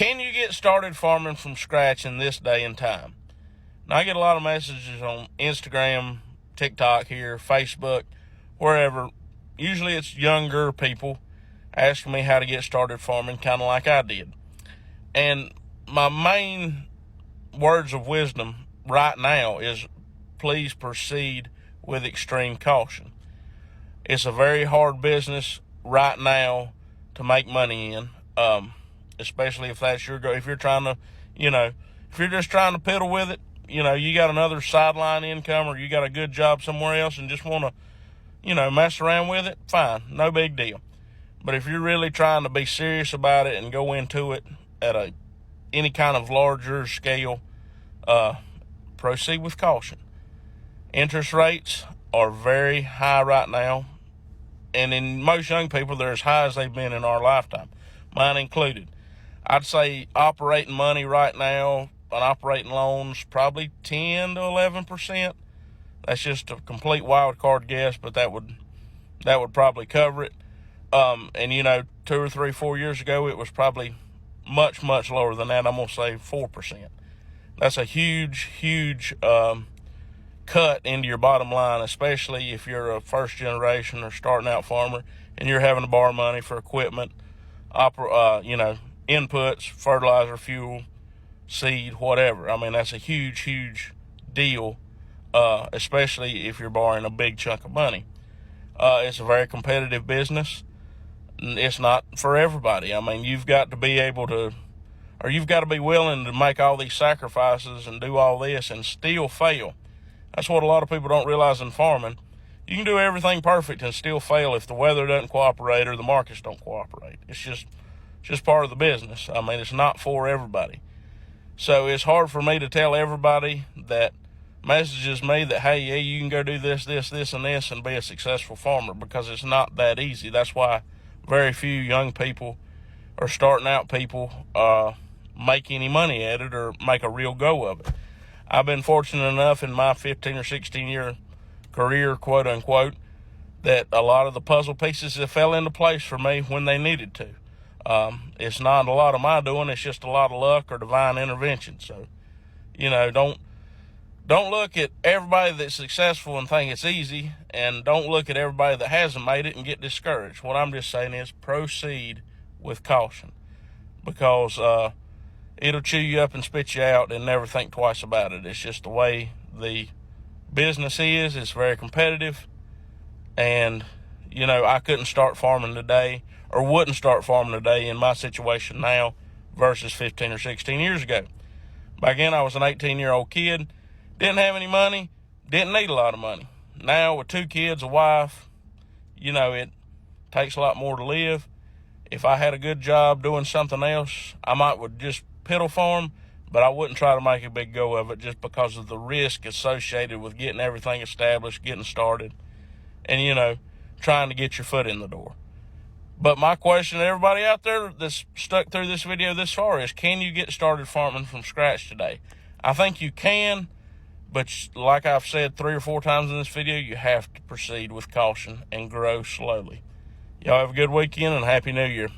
Can you get started farming from scratch in this day and time? Now, I get a lot of messages on Instagram, TikTok here, Facebook, wherever. Usually it's younger people asking me how to get started farming, kind of like I did. And my main words of wisdom right now is please proceed with extreme caution. It's a very hard business right now to make money in, especially if that's your goal. If you're trying to, if you're just trying to piddle with it, you got another sideline income or you got a good job somewhere else and just want to, mess around with it, fine, no big deal. But if you're really trying to be serious about it and go into it at any kind of larger scale, proceed with caution. Interest rates are very high right now, and in most young people, they're as high as they've been in our lifetime, mine included. I'd say operating money right now on operating loans, probably 10 to 11%. That's just a complete wild card guess, but that would probably cover it. And 2 or 3, 4 years ago, it was probably much, much lower than that. I'm going to say 4%. That's a huge cut into your bottom line, especially if you're a first generation or starting out farmer and you're having to borrow money for equipment, inputs, fertilizer, fuel, seed, whatever. I mean, that's a huge deal, especially if you're borrowing a big chunk of money. It's a very competitive business. It's not for everybody. I mean, you've got to be willing to make all these sacrifices and do all this and still fail. That's what a lot of people don't realize in farming. You can do everything perfect and still fail if the weather doesn't cooperate or the markets don't cooperate. It's just part of the business. I mean, it's not for everybody. So it's hard for me to tell everybody that messages me that, hey, yeah, you can go do this, and this and be a successful farmer, because it's not that easy. That's why very few young people or starting out people make any money at it or make a real go of it. I've been fortunate enough in my 15 or 16 year career, quote unquote, that a lot of the puzzle pieces have fell into place for me when they needed to. It's not a lot of my doing, it's just a lot of luck or divine intervention. So, don't look at everybody that's successful and think it's easy, and don't look at everybody that hasn't made it and get discouraged. What I'm just saying is proceed with caution, because it'll chew you up and spit you out and never think twice about it. It's just the way the business is. It's very competitive, and I couldn't start farming today or wouldn't start farming today in my situation now versus 15 or 16 years ago. Back then, I was an 18-year-old kid, didn't have any money, didn't need a lot of money. Now, with 2 kids, a wife, it takes a lot more to live. If I had a good job doing something else, I would just piddle farm, but I wouldn't try to make a big go of it just because of the risk associated with getting everything established, getting started, and, trying to get your foot in the door. But my question to everybody out there that's stuck through this video this far is, can you get started farming from scratch today? I think you can, but like I've said 3 or 4 times in this video, you have to proceed with caution and grow slowly. Y'all have a good weekend and Happy New Year.